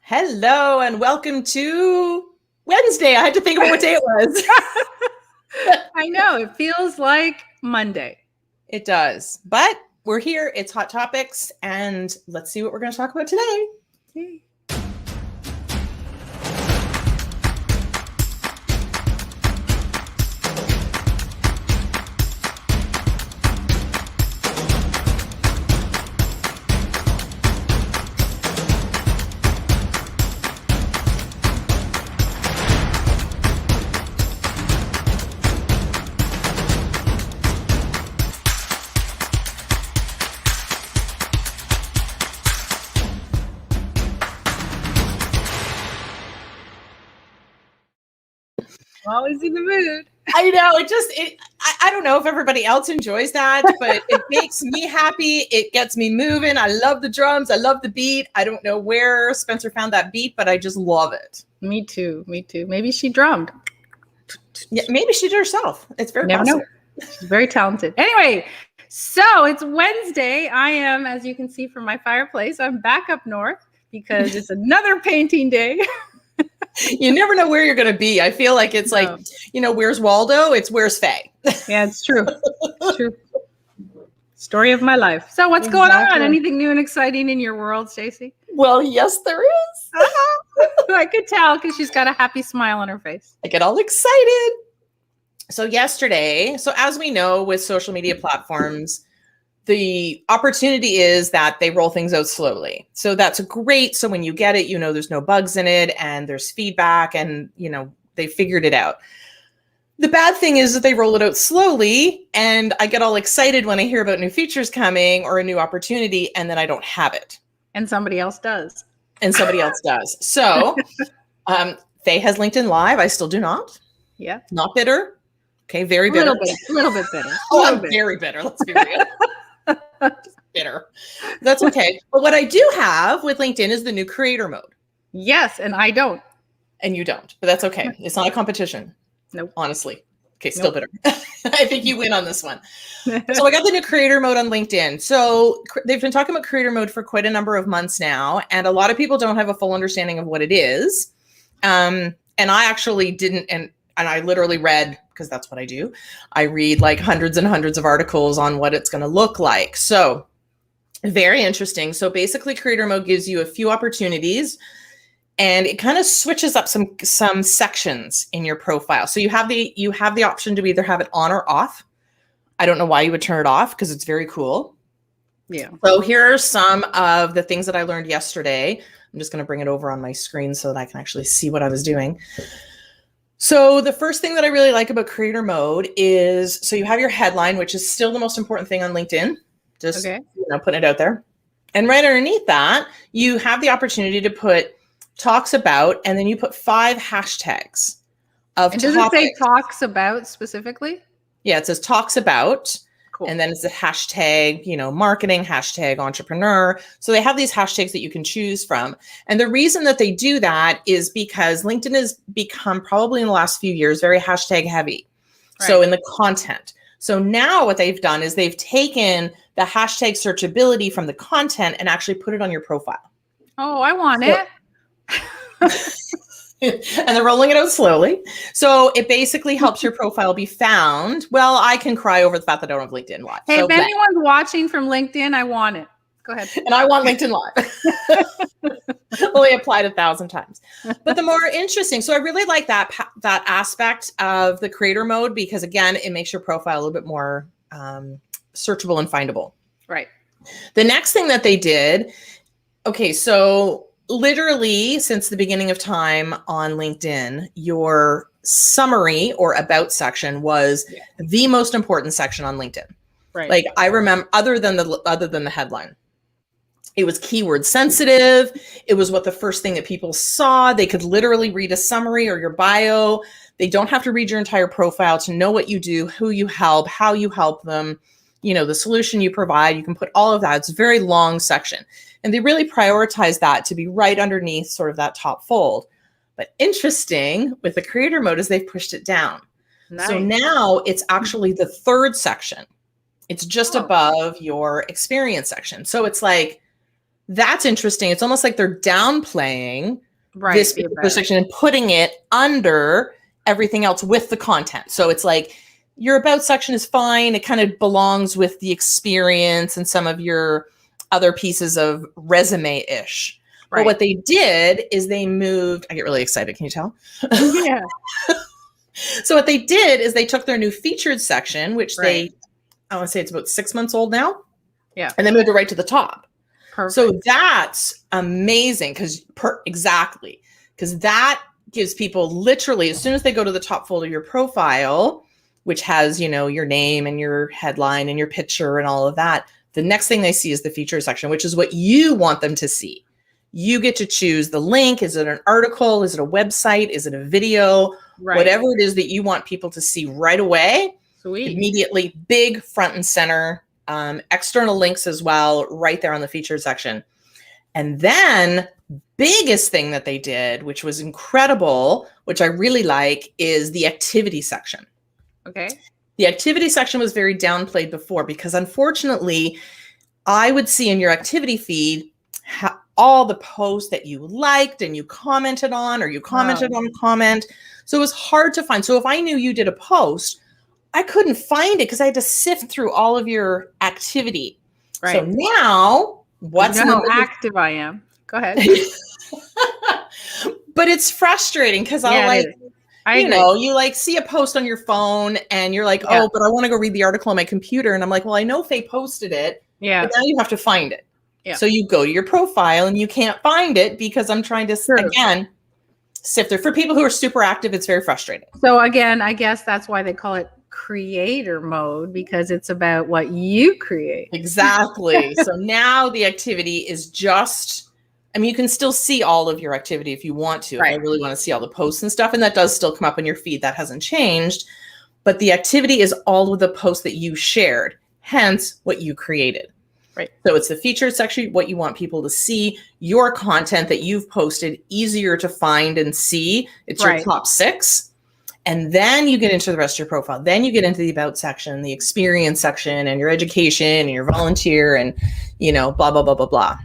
Hello and welcome to Wednesday. I had to think about what day it was. I know, it feels like Monday. It does, but we're here. It's Hot Topics, and let's see what we're going to talk about today. Hey. Always in the mood. I know, I don't know if everybody else enjoys that, but it makes me happy. It gets me moving. I love the drums. I love the beat. I don't know where Spencer found that beat, but I just love it. Me too. Maybe she drummed. Yeah, maybe she did herself. It's very Never possible. know. She's very talented. Anyway, so it's Wednesday. I am, as you can see from my fireplace, I'm back up north because it's another painting day. You never know where you're going to be. I feel like it's like, where's Waldo? It's where's Faye. Yeah, it's true. It's true. Story of my life. So what's going on? Anything new and exciting in your world, Stacey? Well, yes, there is. I could tell because she's got a happy smile on her face. I get all excited. So yesterday, as we know with social media platforms, the opportunity is that they roll things out slowly. So that's great. So when you get it, there's no bugs in it and there's feedback and, they figured it out. The bad thing is that they roll it out slowly and I get all excited when I hear about new features coming or a new opportunity and then I don't have it. And somebody else does. So Faye has LinkedIn Live. I still do not. Yeah. Not bitter. Okay. Very bitter. A little bit bitter. I'm very bitter. Let's be real. Bitter. That's okay. But what I do have with LinkedIn is the new creator mode. Yes, and I don't. And you don't, but that's okay. It's not a competition. Nope. Honestly. Okay, still bitter. I think you win on this one. So I got the new creator mode on LinkedIn. So they've been talking about creator mode for quite a number of months now, and a lot of people don't have a full understanding of what it is. And I actually didn't, and I literally read, because that's what I do. I read like hundreds and hundreds of articles on what it's going to look like. So very interesting. So basically creator mode gives you a few opportunities and it kind of switches up some sections in your profile. So you have the option to either have it on or off. I don't know why you would turn it off because it's very cool. Yeah. So here are some of the things that I learned yesterday. I'm just going to bring it over on my screen so that I can actually see what I was doing. So the first thing that I really like about creator mode is, so you have your headline, which is still the most important thing on LinkedIn. Just putting it out there. And right underneath that, you have the opportunity to put talks about, and then you put 5 hashtags of topics. Does it say talks about specifically? Yeah, it says talks about. Cool. And then it's a hashtag, marketing, hashtag entrepreneur. So they have these hashtags that you can choose from. And the reason that they do that is because LinkedIn has become probably in the last few years very hashtag heavy. Right. So in the content. So now what they've done is they've taken the hashtag searchability from the content and actually put it on your profile. Oh, I want it. And they're rolling it out slowly. So it basically helps your profile be found. Well, I can cry over the fact that I don't have LinkedIn Live. Hey, if anyone's watching from LinkedIn, I want it. Go ahead. And I want LinkedIn Live. Only applied 1,000 times. But the more interesting, so I really like that aspect of the creator mode because, again, it makes your profile a little bit more searchable and findable. Right. The next thing that they did, so literally since the beginning of time on LinkedIn, your summary or about section was the most important section on LinkedIn. Right. Like I remember, other than the headline, it was keyword sensitive. It was what the first thing that people saw. They could literally read a summary or your bio. They don't have to read your entire profile to know what you do, who you help, how you help them, the solution you provide. You can put all of that. It's a very long section. And they really prioritize that to be right underneath sort of that top fold. But interesting with the creator mode is they've pushed it down. Nice. So now it's actually the third section. It's just above your experience section. So it's like that's interesting. It's almost like they're downplaying Right. this particular section and putting it under everything else with the content. So it's like your about section is fine. It kind of belongs with the experience and some of your other pieces of resume-ish. Right. But what they did is they moved, I get really excited. Can you tell? Yeah. So what they did is they took their new featured section, which Right. I want to say it's about 6 months old now. Yeah. And they moved it right to the top. Perfect. So that's amazing because that gives people literally, as soon as they go to the top fold of your profile, which has, your name and your headline and your picture and all of that, the next thing they see is the feature section, which is what you want them to see. You get to choose the link. Is it an article? Is it a website? Is it a video? Right. Whatever it is that you want people to see right away. Sweet. Immediately, big front and center, external links as well, right there on the featured section. And then biggest thing that they did, which was incredible, which I really like, is the activity section. Okay. The activity section was very downplayed before because unfortunately, I would see in your activity feed all the posts that you liked and you commented on, or you commented on a comment. So it was hard to find. So if I knew you did a post, I couldn't find it because I had to sift through all of your activity. Right. So now, what's how active I am? Go ahead. But it's frustrating because you like see a post on your phone and you're like, oh, but I want to go read the article on my computer. And I'm like, well, I know Faye posted it. Yeah. But now you have to find it. Yeah. So you go to your profile and you can't find it because I'm trying to, again, sift through. For people who are super active, it's very frustrating. So again, I guess that's why they call it creator mode, because it's about what you create. Exactly. So now the activity is just, you can still see all of your activity if you want to. Right. If I really want to see all the posts and stuff, and that does still come up in your feed. That hasn't changed. But the activity is all of the posts that you shared, hence what you created. Right. So it's the featured section, what you want people to see, your content that you've posted, easier to find and see. It's your top 6. And then you get into the rest of your profile. Then you get into the about section, the experience section, and your education and your volunteer and, blah, blah, blah, blah, blah.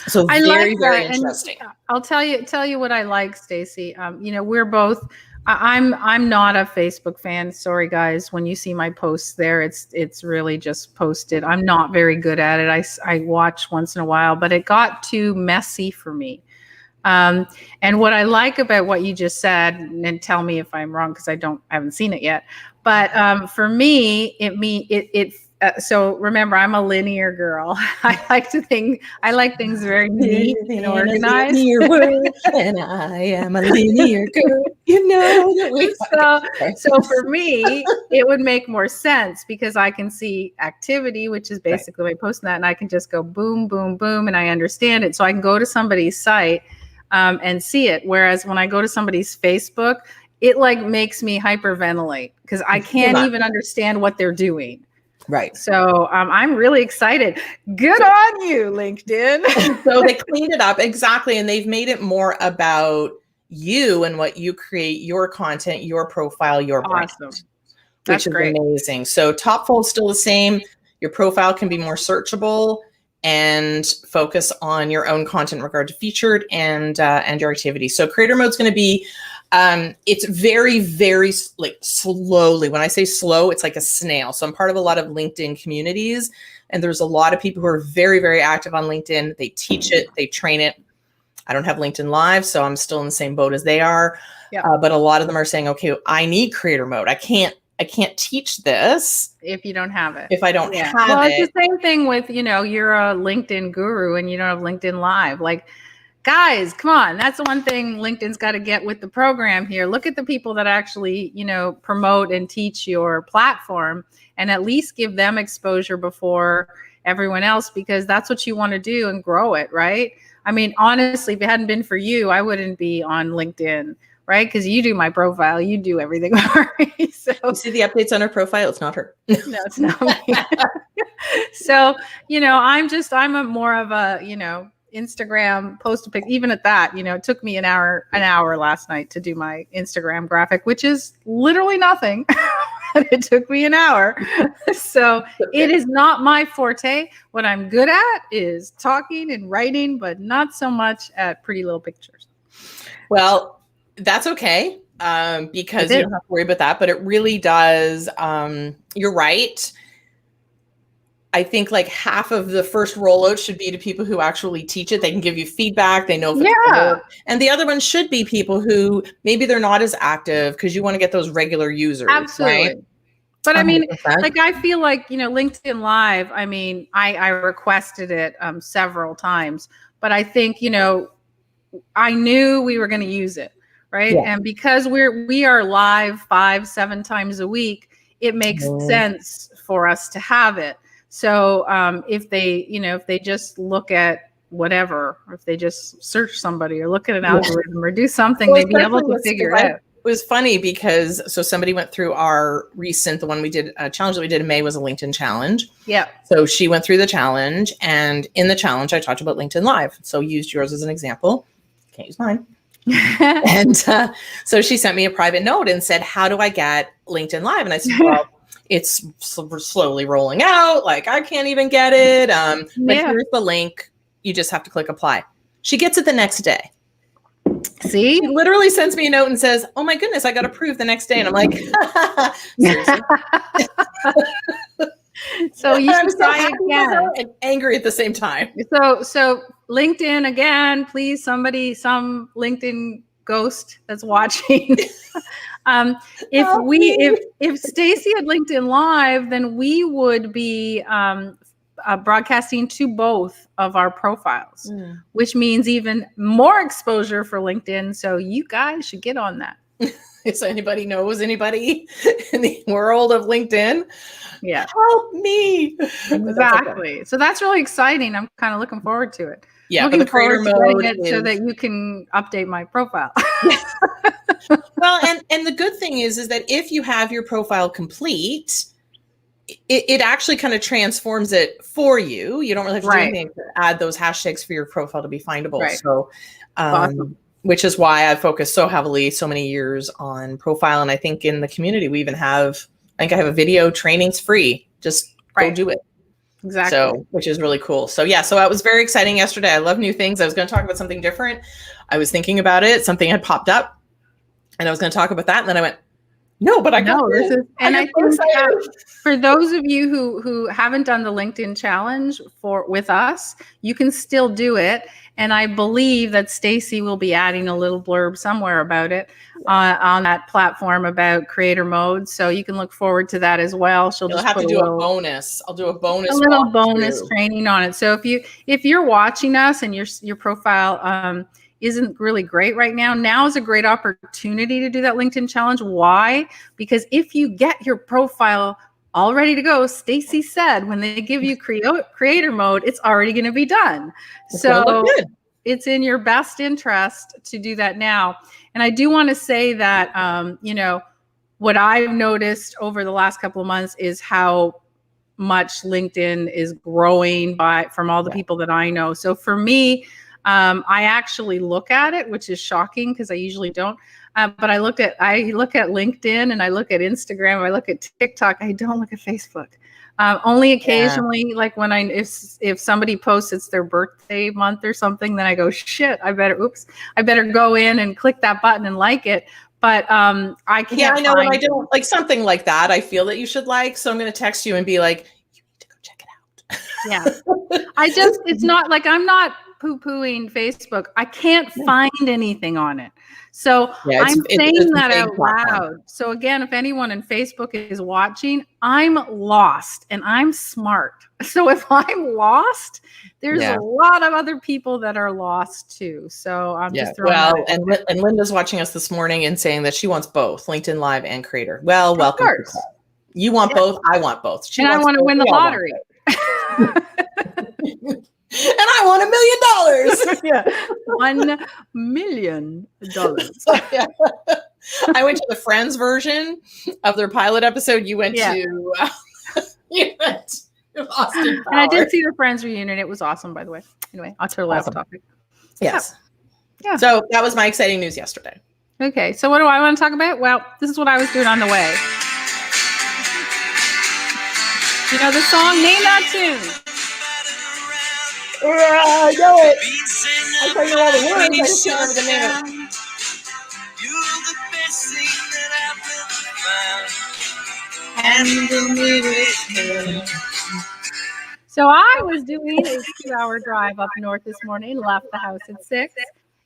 So I very, like very that. interesting. And I'll tell you what I like, Stacey. We're both, I'm not a Facebook fan. Sorry guys. When you see my posts there, it's really just posted. I'm not very good at it. I watch once in a while, but it got too messy for me. And what I like about what you just said, and tell me if I'm wrong, because I haven't seen it yet. But for me, so remember, I'm a linear girl. I like things very neat and organized. And I am a linear girl. So for me, it would make more sense because I can see activity, which is basically by posting that, and I can just go boom, boom, boom, and I understand it. So I can go to somebody's site and see it. Whereas when I go to somebody's Facebook, it makes me hyperventilate because I can't even understand what they're doing. Right. So I'm really excited. Good on you, LinkedIn. So they cleaned it up. Exactly. And they've made it more about you and what you create, your content, your profile, your brand. Awesome. Which is great. Amazing. So top fold still the same. Your profile can be more searchable and focus on your own content in regard to featured and your activity. So creator mode is going to be it's very, very slowly. When I say slow, it's like a snail. So I'm part of a lot of LinkedIn communities, and there's a lot of people who are very, very active on LinkedIn. They teach it, they train it. I don't have LinkedIn Live, so I'm still in the same boat as they are. Yeah. But a lot of them are saying, okay, I need creator mode. I can't teach this if you don't have it. If I don't have it. Well, it's the same thing with, you're a LinkedIn guru and you don't have LinkedIn Live. Guys, come on. That's the one thing LinkedIn's got to get with the program here. Look at the people that actually, promote and teach your platform and at least give them exposure before everyone else, because that's what you want to do and grow it, right? Honestly, if it hadn't been for you, I wouldn't be on LinkedIn, right? Because you do my profile, you do everything for me. So you see the updates on her profile? It's not her. No, it's not me. So, I'm more of a, Instagram post a pic. Even at that, it took me an hour last night to do my Instagram graphic, which is literally nothing. and it took me an hour. So it is not my forte. What I'm good at is talking and writing, but not so much at pretty little pictures. Well, that's okay, because you don't have to worry about that, but it really does. You're right. I think like half of the first rollout should be to people who actually teach it. They can give you feedback. They know if it's gonna work. And the other one should be people who maybe they're not as active because you want to get those regular users. Absolutely. Right? But I mean, 100%. like, I feel like, LinkedIn Live, I mean, I requested it several times, but I think, I knew we were going to use it. Right. Yeah. And because we are live 5-7 times a week, it makes sense for us to have it. So if they just look at whatever, or if they just search somebody or look at an algorithm or do something, they'd be able to figure it out. It was funny because somebody went through the one we did, a challenge that we did in May was a LinkedIn challenge. Yeah. So she went through the challenge, and in the challenge, I talked about LinkedIn Live. So used yours as an example. Can't use mine. And so she sent me a private note and said, how do I get LinkedIn Live? And I said, well, it's slowly rolling out. Like, I can't even get it. But here's the link. You just have to click apply. She gets it the next day. See? She literally sends me a note and says, oh my goodness, I got approved the next day. And I'm like, seriously? So you should try again. And angry at the same time. So LinkedIn again, please, some LinkedIn ghost that's watching. If Stacy had LinkedIn Live, then we would be broadcasting to both of our profiles, which means even more exposure for LinkedIn. So you guys should get on that. If anybody knows anybody in the world of LinkedIn, help me. Exactly. So that's really exciting. I'm kind of looking forward to it. Yeah, looking but the creator mode is so that you can update my profile. Well, and the good thing is that if you have your profile complete, it actually kind of transforms it for you. You don't really have to do anything to add those hashtags for your profile to be findable. Right. So, awesome. Which is why I focused so heavily so many years on profile. And I think in the community, we even have, I have a video, training's free. Just go do it. Exactly. So, which is really cool. So yeah, so it was very exciting yesterday. I love new things. I was going to talk about something different. I was thinking about it. Something had popped up and I was going to talk about that. And then I went, no, but I got this. And I think for those of you who haven't done the LinkedIn challenge with us, you can still do it. And I believe that Stacy will be adding a little blurb somewhere about it on that platform about creator mode. So you can look forward to that as well. She'll just have to do a bonus. I'll do a bonus. A little bonus training on it. So if you're watching us and your profile isn't really great right now is a great opportunity to do that LinkedIn challenge. Why? Because if you get your profile all ready to go, Stacy said, when they give you creator mode, it's already going to be done. So it's in your best interest to do that now. And I do want to say that, what I've noticed over the last couple of months is how much LinkedIn is growing from all the people that I know. So for me, I actually look at it, which is shocking because I usually don't. But I look at LinkedIn and I look at Instagram, I look at TikTok. I don't look at Facebook. Only occasionally, like when if somebody posts it's their birthday month or something, then I go, shit, I better go in and click that button and like it. But I can't. Yeah, I know when I don't like something like that, I feel that you should like. So I'm going to text you and be like, you need to go check it out. Yeah, it's not like I'm not poo-pooing Facebook. I can't find anything on it. So I'm saying that out loud. So again, if anyone in Facebook is watching, I'm lost and I'm smart. So if I'm lost, there's a lot of other people that are lost too. So I'm just throwing that and Linda's watching us this morning and saying that she wants both LinkedIn Live and Creator. Well, welcome. You want both. I want both. And I want to win the lottery. And I want $1 million. Yeah, $1 million. I went to the Friends version of their pilot episode. You went to Austin Power. And I did see the Friends reunion. It was awesome, by the way. Anyway, on to our last topic. Yes. Yeah. So that was my exciting news yesterday. Okay. So what do I want to talk about? Well, this is what I was doing on the way. You know the song? Name that tune. I know it. I tell you all the words. I just can't remember the name of it. So I was doing a 2-hour drive up north this morning, left the house at 6,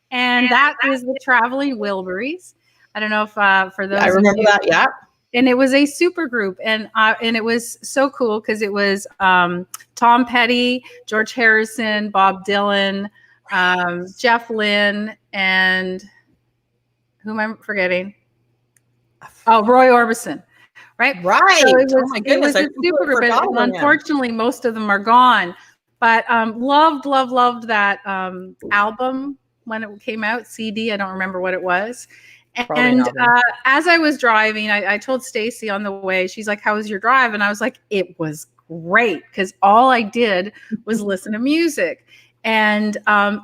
and that is the Traveling Wilburys. I don't know if for those I remember that. Yeah. And it was a super group, and it was so cool because it was Tom Petty, George Harrison, Bob Dylan, Jeff Lynne, and who am I forgetting? Oh, Roy Orbison. Right. So it was, oh my goodness. It was a super group. And unfortunately, most of them are gone. But loved that album when it came out, CD. I don't remember what it was. And as I was driving, I told Stacy on the way, she's like, how was your drive? And I was like, it was great, because all I did was listen to music. And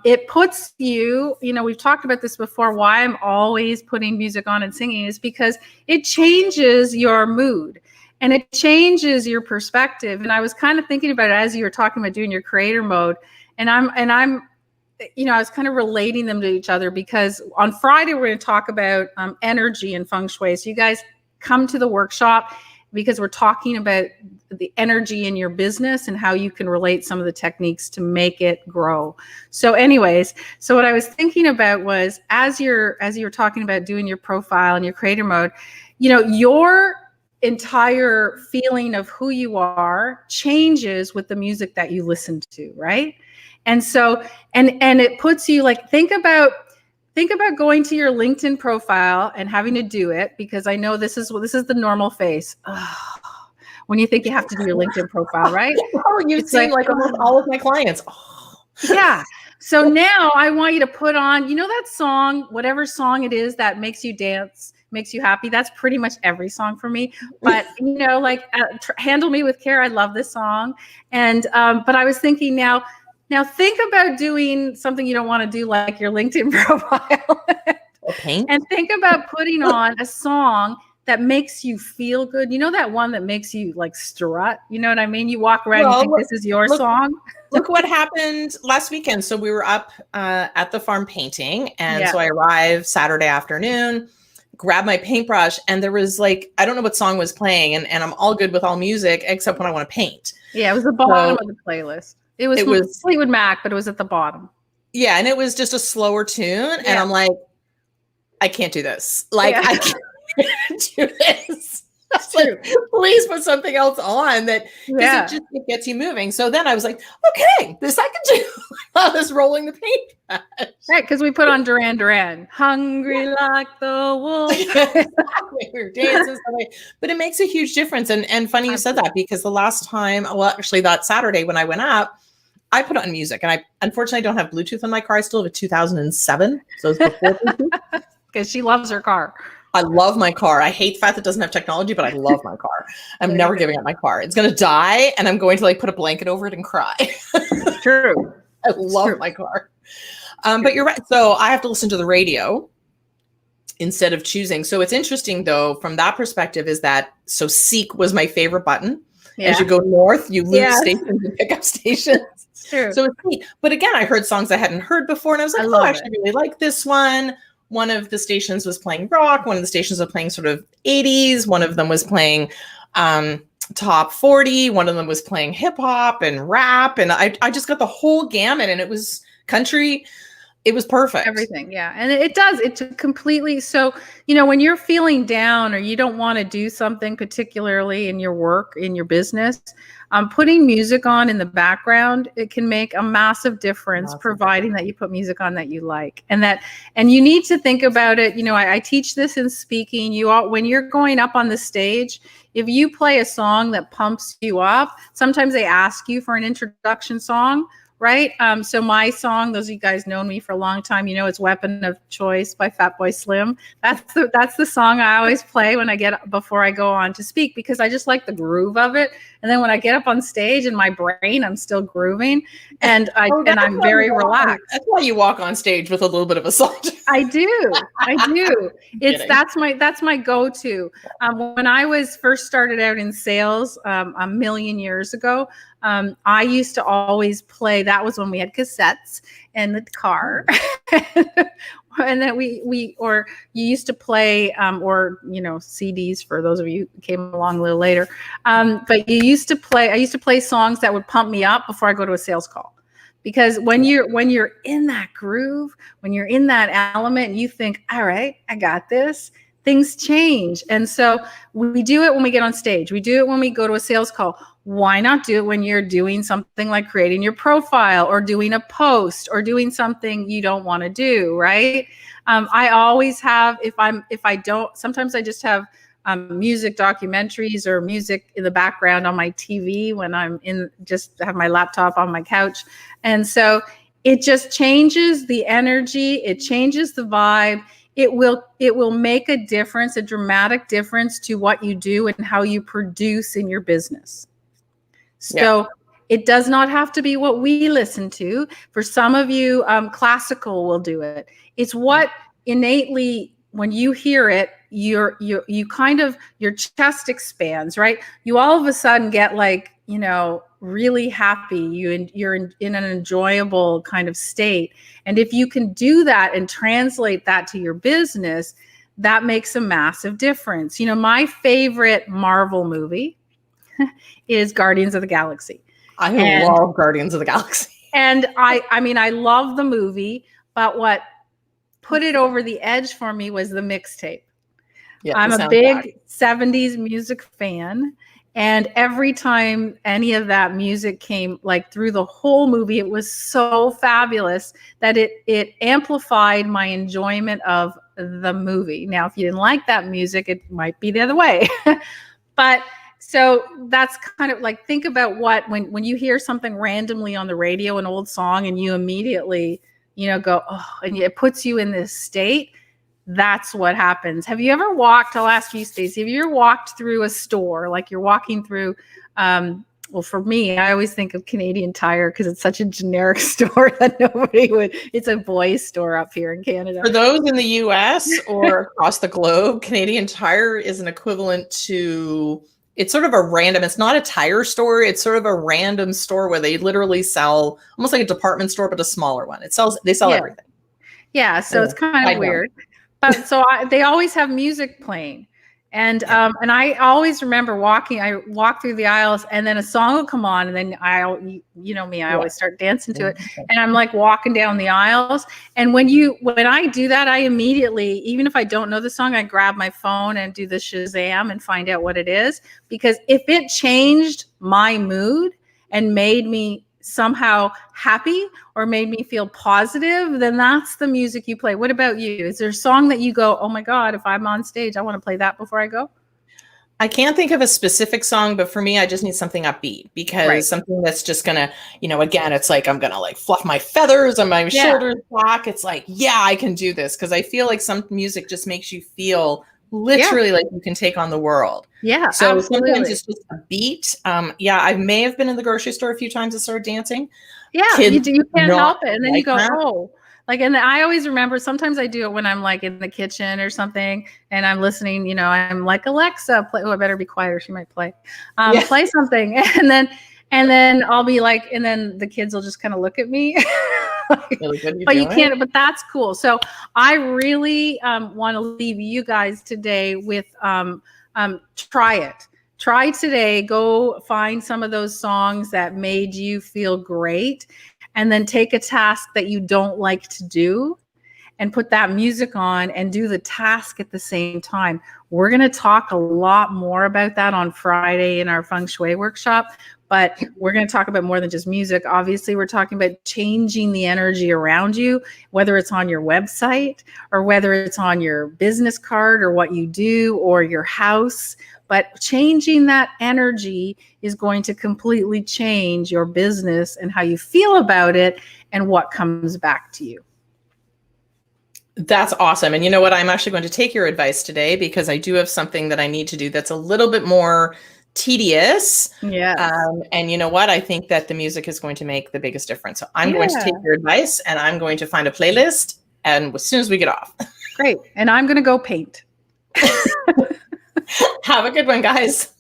it puts you, we've talked about this before, why I'm always putting music on and singing is because it changes your mood and it changes your perspective. And I was kind of thinking about it as you were talking about doing your creator mode. And I'm I was kind of relating them to each other, because on Friday, we're going to talk about energy and feng shui. So you guys come to the workshop, because we're talking about the energy in your business and how you can relate some of the techniques to make it grow. So anyways, so what I was thinking about was, as you're talking about doing your profile and your creator mode, your entire feeling of who you are changes with the music that you listen to, right? And so, and it puts you like, think about going to your LinkedIn profile and having to do it, because I know this is the normal face. When you think you have to do your LinkedIn profile, right? Oh, you've seen like almost all of my clients. Yeah. So now I want you to put on, that song, whatever song it is that makes you dance, makes you happy. That's pretty much every song for me. But, Handle Me with Care. I love this song. And, but I was thinking now think about doing something you don't want to do, like your LinkedIn profile. Okay. And think about putting on a song that makes you feel good. That one that makes you like strut. You know what I mean? You walk around, you think this is your song. Look what happened last weekend. So we were up at the farm painting. And so I arrived Saturday afternoon, grabbed my paintbrush, and there was like, I don't know what song was playing. And I'm all good with all music except when I want to paint. Yeah, it was the bottom of the playlist. It was Fleetwood Mac, but it was at the bottom. Yeah, and it was just a slower tune. And I'm like, I can't do this. Like, I can't do this. Like, please put something else on that, because it gets you moving. So then I was like, okay, this I can do. I was rolling the paint. Right, because we put on Duran Duran, Hungry Like the Wolf. Exactly. We were dancing, but it makes a huge difference. And funny you said that, because the last time, actually that Saturday when I went up, I put on music, and I unfortunately don't have Bluetooth in my car. I still have a 2007. So it's before Bluetooth. Because she loves her car. I love my car. I hate the fact that it doesn't have technology, but I love my car. I'm never giving up my car. It's going to die, and I'm going to like put a blanket over it and cry. True. I love my car. But you're right. So I have to listen to the radio instead of choosing. So it's interesting though, from that perspective, is that, so seek was my favorite button. Yeah. As you go north, you lose stations and pick up stations. True. So it's neat. But again, I heard songs I hadn't heard before, and I was like, I actually really like this one. One of the stations was playing rock. One of the stations was playing sort of 80s. One of them was playing top 40. One of them was playing hip hop and rap. And I just got the whole gamut, and it was country. It was perfect. Everything. Yeah. And it does. It's completely. So, when you're feeling down or you don't want to do something particularly in your work, in your business, putting music on in the background, it can make a massive difference, providing that you put music on that you like. And you need to think about it. I teach this in speaking. When you're going up on the stage, if you play a song that pumps you up, sometimes they ask you for an introduction song. right? So my song, those of you guys known me for a long time, you know, it's "Weapon of Choice" by Fatboy Slim. That's the song I always play when before I go on to speak, because I just like the groove of it. And then when I get up on stage in my brain, I'm still grooving, and I'm very relaxed. That's why you walk on stage with a little bit of a song. I do. That's my go-to. When I was first started out in sales a million years ago, I used to always play. That was when we had cassettes in the car, and then you used to play or CDs for those of you who came along a little later. But I used to play songs that would pump me up before I go to a sales call. Because when you're in that groove, when you're in that element, and you think, all right, I got this, things change. And so we do it when we get on stage. We do it when we go to a sales call. Why not do it when you're doing something like creating your profile or doing a post or doing something you don't want to do, right? I always have, sometimes I just have music documentaries or music in the background on my TV when I'm just have my laptop on my couch. And so it just changes the energy. It changes the vibe. It will make a difference, a dramatic difference to what you do and how you produce in your business. So it does not have to be what we listen to. For some of you, classical will do it. It's what innately, when you hear it, you kind of, your chest expands, right? You all of a sudden get like, really happy. You're in an enjoyable kind of state. And if you can do that and translate that to your business, that makes a massive difference. My favorite Marvel movie is Guardians of the Galaxy. I love Guardians of the Galaxy. And I love the movie, but what put it over the edge for me was the mixtape. Yeah, I'm a big 70s music fan. And every time any of that music came like through the whole movie, it was so fabulous that it amplified my enjoyment of the movie. Now, if you didn't like that music, it might be the other way. But so that's kind of like, think about when you hear something randomly on the radio, an old song, and you immediately, go, oh, and it puts you in this state. That's what happens. Have you ever walked, I'll ask you, Stacey, have you ever walked through a store, like you're walking through, well, for me, I always think of Canadian Tire because it's such a generic store that nobody would, it's a boys store up here in Canada. For those in the US or across the globe, Canadian Tire is an equivalent to, it's sort of a random, it's not a tire store. It's sort of a random store where they literally sell almost like a department store, but a smaller one. They sell everything. Yeah. So it's kind of weird. But so they always have music playing. And I always remember I walk through the aisles and then a song will come on and then I always start dancing to it. And I'm like walking down the aisles. And when I do that, I immediately, even if I don't know the song, I grab my phone and do the Shazam and find out what it is. Because if it changed my mood and made me somehow happy or made me feel positive, then that's the music you play. What about you? Is there a song that you go, oh my God, if I'm on stage, I want to play that before I go? I can't think of a specific song, but for me, I just need something upbeat because something that's just gonna, again, it's like, I'm gonna like fluff my feathers and my shoulders back. It's like, yeah, I can do this. Cause I feel like some music just makes you feel literally like you can take on the world. Yeah. So sometimes it's just a beat. I may have been in the grocery store a few times and started dancing. Yeah. You can't help it. And then you go, oh, like, and I always remember, sometimes I do it when I'm like in the kitchen or something and I'm listening, I'm like, Alexa, play. Oh, I better be quiet or she might play, play something. And then I'll be like, and then the kids will just kind of look at me. But you can't, but that's cool. So I really want to leave you guys today with try it. Try today. Go find some of those songs that made you feel great and then take a task that you don't like to do and put that music on and do the task at the same time. We're going to talk a lot more about that on Friday in our feng shui workshop. But we're going to talk about more than just music. Obviously, we're talking about changing the energy around you, whether it's on your website or whether it's on your business card or what you do or your house. But changing that energy is going to completely change your business and how you feel about it and what comes back to you. That's awesome. And you know what? I'm actually going to take your advice today because I do have something that I need to do that's a little bit more tedious. Yeah. And you know what? I think that the music is going to make the biggest difference. So I'm going to take your advice and I'm going to find a playlist. And as soon as we get off. Great. And I'm going to go paint. Have a good one, guys.